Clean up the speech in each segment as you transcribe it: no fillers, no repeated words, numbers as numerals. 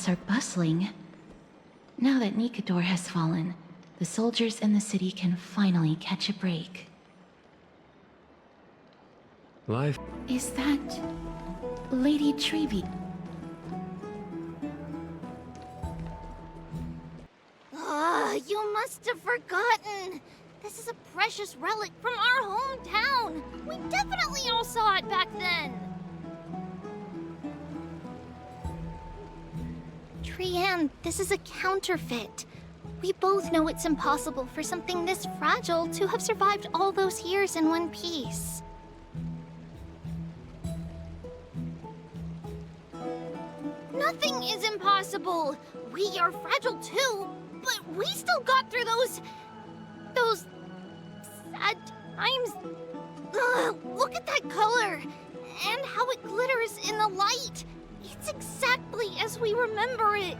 streets are bustling. Now that Nikador has fallen, the soldiers in the city can finally catch a break. Life. Is that Lady Treeby? You must have forgotten. This is a precious relic from our hometown. We definitely all saw it back then. Trianne, this is a counterfeit. We both know it's impossible for something this fragile to have survived all those years in one piece. Nothing is impossible. We are fragile too, but we still got through those sad times. Ugh, look at that color and how it glitters in the light. It's exactly as we remember it.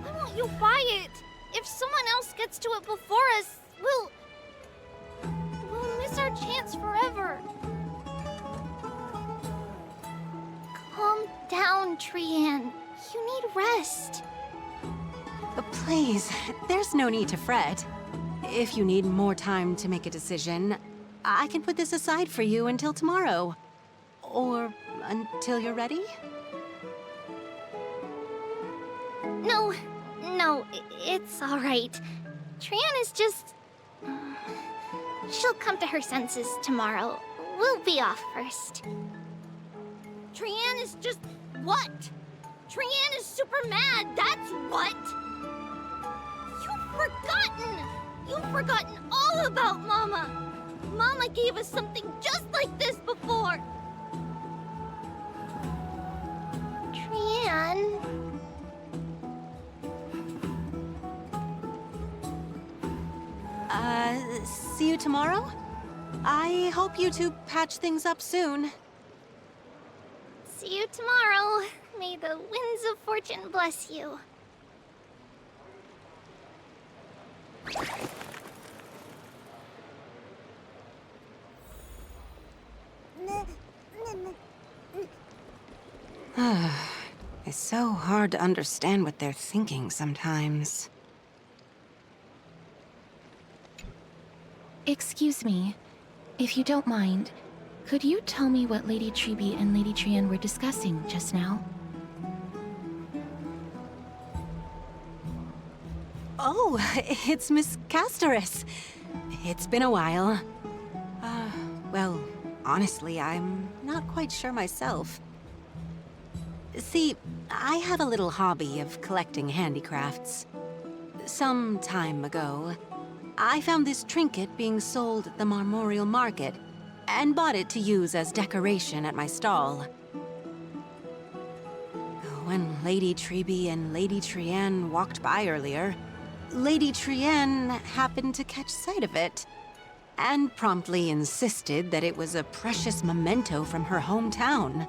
Why won't you buy it? If someone else gets to it before us, we'll miss our chance forever. Calm down, Trianne. You need rest. Please, there's no need to fret. If you need more time to make a decision, I can put this aside for you until tomorrow. Or until you're ready? No, it's all right. Trianne is just... she'll come to her senses tomorrow. We'll be off first. Trianne is just... what? Trianne is super mad, that's what! You've forgotten all about Mama! Mama gave us something just like this before! Trianne... See you tomorrow? I hope you two patch things up soon. See you tomorrow. May the winds of fortune bless you. It's so hard to understand what they're thinking sometimes. Excuse me, if you don't mind, could you tell me what Lady Treeby and Lady Trianne were discussing just now? Oh, it's Miss Castorice. It's been a while. Well, honestly, I'm not quite sure myself. See, I have a little hobby of collecting handicrafts. Some time ago, I found this trinket being sold at the Marmorial Market, and bought it to use as decoration at my stall. When Lady Treeby and Lady Trianne walked by earlier, Lady Trianne happened to catch sight of it, and promptly insisted that it was a precious memento from her hometown.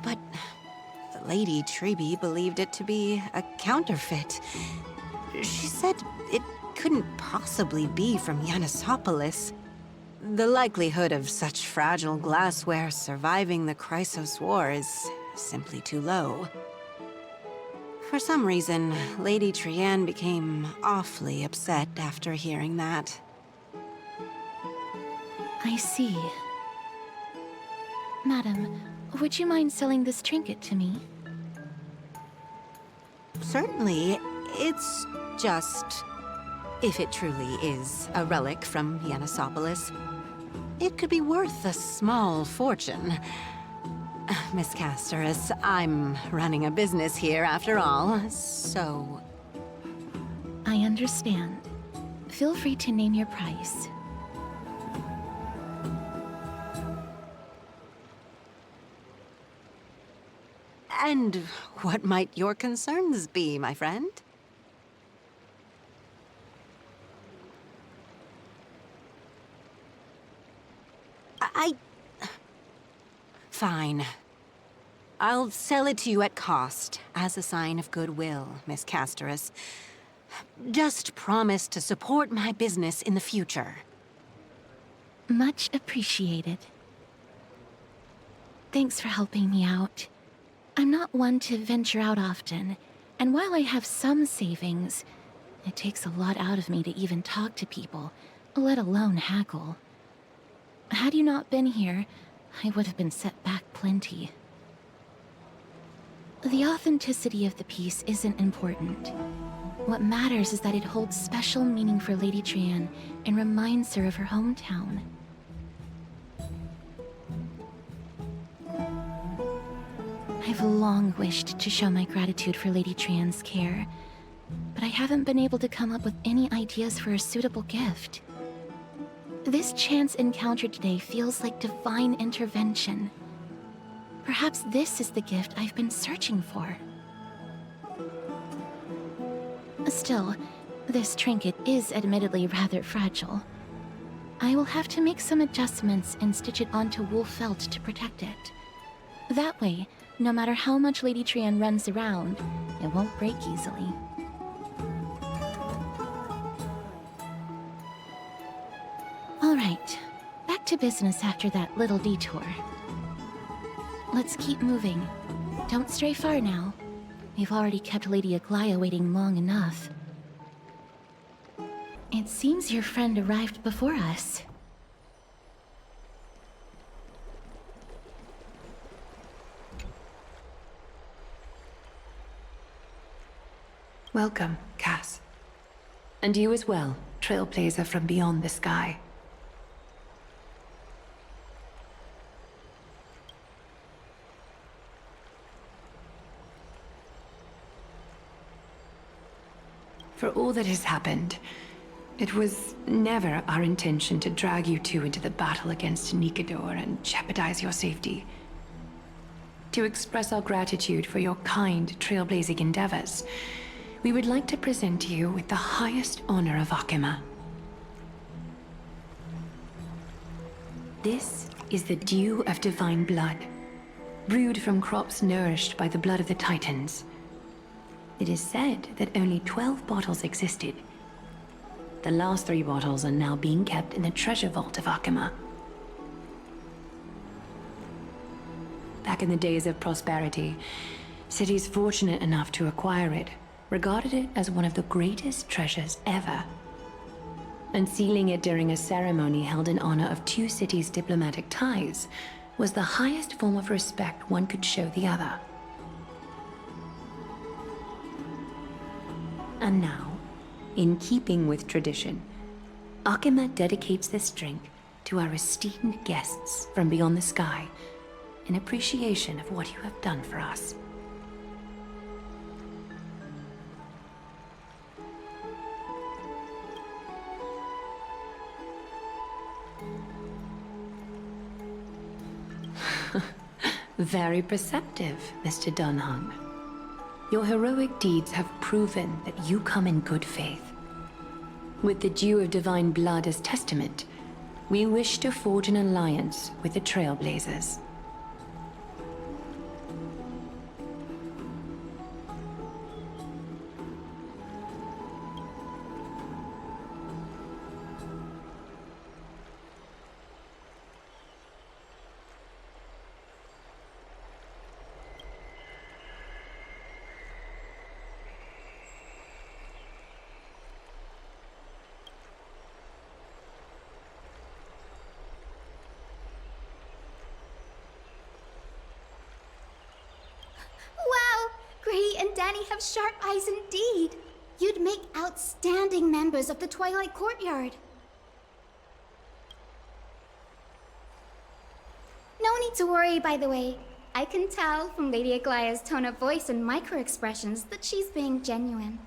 But Lady Treeby believed it to be a counterfeit. She said it couldn't possibly be from Yanisopolis. The likelihood of such fragile glassware surviving the Chrysos War is simply too low. For some reason, Lady Trianne became awfully upset after hearing that. I see. Madam, would you mind selling this trinket to me? Certainly. It's just... if it truly is a relic from Yanisopolis, it could be worth a small fortune. Miss Castorice, I'm running a business here after all, so... I understand. Feel free to name your price. And what might your concerns be, my friend? Fine. I'll sell it to you at cost, as a sign of goodwill, Miss Castorice. Just promise to support my business in the future. Much appreciated. Thanks for helping me out. I'm not one to venture out often, and while I have some savings, it takes a lot out of me to even talk to people, let alone haggle. Had you not been here, I would have been set back plenty. The authenticity of the piece isn't important. What matters is that it holds special meaning for Lady Trian and reminds her of her hometown. I've long wished to show my gratitude for Lady Trian's care, but I haven't been able to come up with any ideas for a suitable gift. This chance encounter today feels like divine intervention. Perhaps this is the gift I've been searching for. Still, this trinket is admittedly rather fragile. I will have to make some adjustments and stitch it onto wool felt to protect it. That way, no matter how much Lady Trian runs around, it won't break easily. All right, back to business after that little detour. Let's keep moving. Don't stray far now. We've already kept Lady Aglaia waiting long enough. It seems your friend arrived before us. Welcome, Cass. And you as well, Trailblazer from beyond the sky. For all that has happened, it was never our intention to drag you two into the battle against Nikador and jeopardize your safety. To express our gratitude for your kind, trailblazing endeavors, we would like to present you with the highest honor of Akima. This is the dew of divine blood, brewed from crops nourished by the blood of the Titans. It is said that only 12 bottles existed. The last 3 bottles are now being kept in the treasure vault of Akima. Back in the days of prosperity, cities fortunate enough to acquire it regarded it as one of the greatest treasures ever. Unsealing it during a ceremony held in honor of 2 cities' diplomatic ties was the highest form of respect one could show the other. And now, in keeping with tradition, Akima dedicates this drink to our esteemed guests from beyond the sky in appreciation of what you have done for us. Very perceptive, Mr. Dunhung. Your heroic deeds have proven that you come in good faith. With the dew of divine blood as testament, we wish to forge an alliance with the Trailblazers. Wow! Gray and Danny have sharp eyes indeed. You'd make outstanding members of the Twilight Courtyard. No need to worry, by the way. I can tell from Lady Aglaia's tone of voice and micro-expressions that she's being genuine.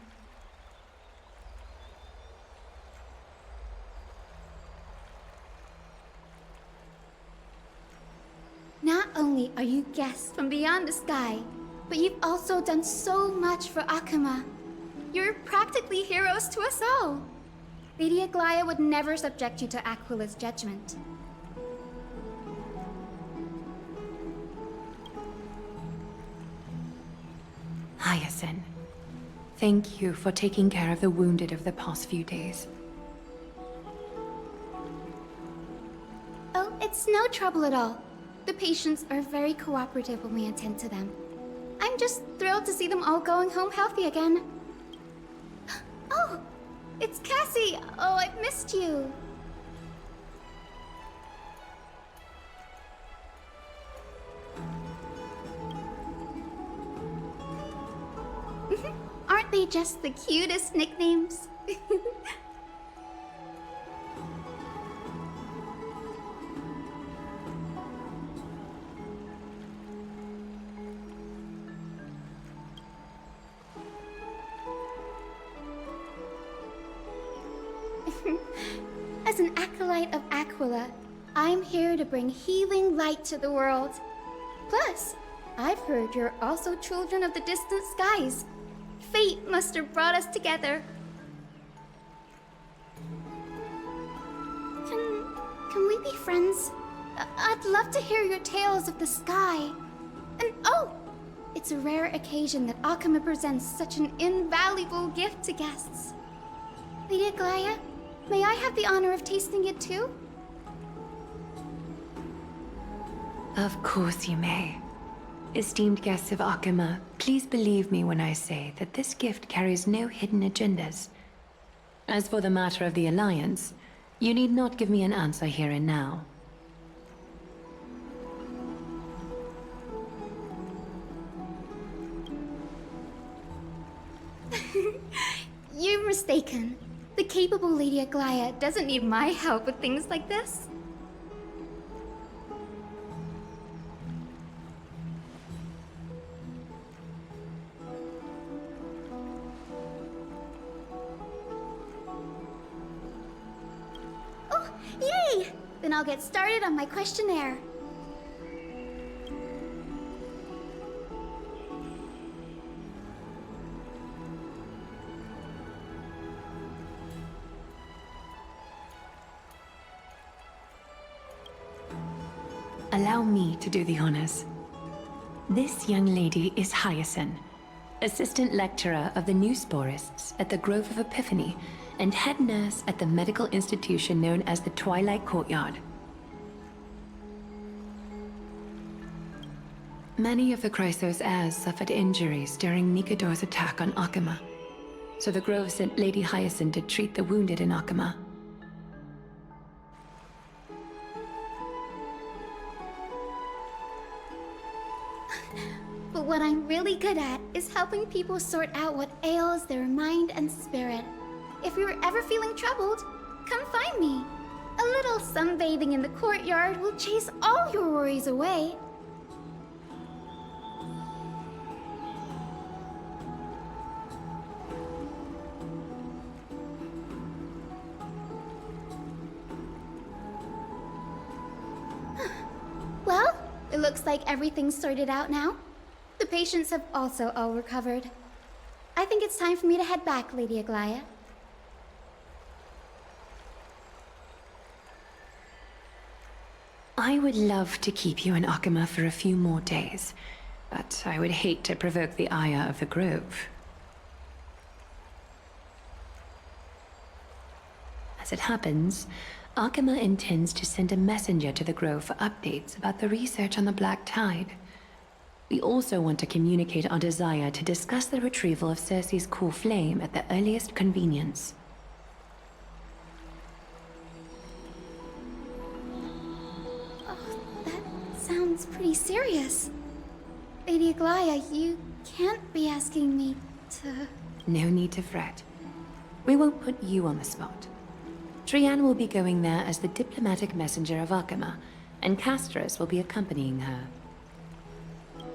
Not only are you guests from beyond the sky, but you've also done so much for Akima. You're practically heroes to us all. Lady Aglaia would never subject you to Aquila's judgment. Hyacine, thank you for taking care of the wounded of the past few days. Oh, it's no trouble at all. The patients are very cooperative when we attend to them. I'm just thrilled to see them all going home healthy again. Oh, it's Cassie! Oh, I've missed you. Aren't they just the cutest nicknames? As an acolyte of Aquila, I'm here to bring healing light to the world. Plus, I've heard you're also children of the distant skies. Fate must have brought us together. Can we be friends? I'd love to hear your tales of the sky. And oh, it's a rare occasion that Akama presents such an invaluable gift to guests. Lady Aglaya, may I have the honor of tasting it too? Of course you may. Esteemed guests of Akama, please believe me when I say that this gift carries no hidden agendas. As for the matter of the Alliance, you need not give me an answer here and now. You're mistaken. The capable Lady Aglaya doesn't need my help with things like this. Oh, yay! Then I'll get started on my questionnaire. Allow me to do the honors. This young lady is Hyacine, assistant lecturer of the new sporists at the Grove of Epiphany and head nurse at the medical institution known as the Twilight Courtyard. Many of the Chrysos heirs suffered injuries during Nikador's attack on Akama, so the Grove sent Lady Hyacine to treat the wounded in Akama. But what I'm really good at is helping people sort out what ails their mind and spirit. If you're ever feeling troubled, come find me. A little sunbathing in the courtyard will chase all your worries away. Well, it looks like everything's sorted out now. The patients have also all recovered. I think it's time for me to head back, Lady Aglaya. I would love to keep you in Akama for a few more days, but I would hate to provoke the ire of the Grove. As it happens, Akama intends to send a messenger to the Grove for updates about the research on the Black Tide. We also want to communicate our desire to discuss the retrieval of Circe's core flame at the earliest convenience. Oh, that sounds pretty serious. Lady Aglaya, you can't be asking me to... No need to fret. We won't put you on the spot. Trianne will be going there as the diplomatic messenger of Akama, and Castorice will be accompanying her.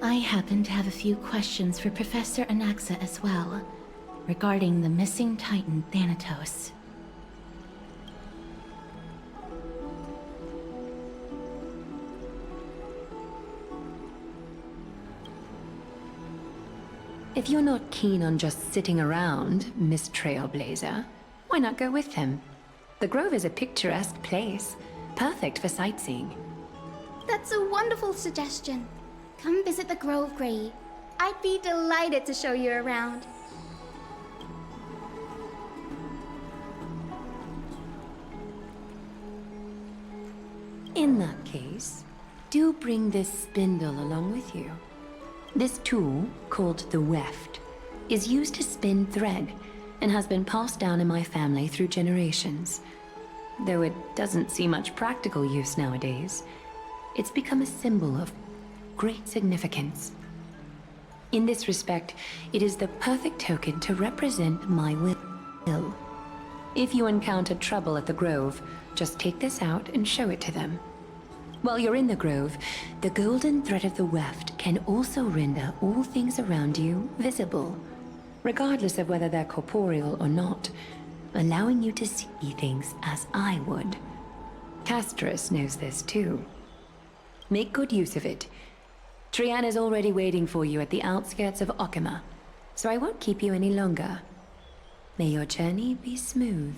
I happen to have a few questions for Professor Anaxa as well, regarding the missing Titan Thanatos. If you're not keen on just sitting around, Miss Trailblazer, why not go with him? The Grove is a picturesque place, perfect for sightseeing. That's a wonderful suggestion. Come visit the Grove, Grey. I'd be delighted to show you around. In that case, do bring this spindle along with you. This tool, called the weft, is used to spin thread and has been passed down in my family through generations. Though it doesn't see much practical use nowadays, it's become a symbol of great significance. In this respect, it is the perfect token to represent my will. If you encounter trouble at the Grove, just take this out and show it to them. While you're in the Grove, the golden thread of the weft can also render all things around you visible, regardless of whether they're corporeal or not, allowing you to see things as I would. Castorice knows this too. Make good use of it. Trian is already waiting for you at the outskirts of Okima, so I won't keep you any longer. May your journey be smooth.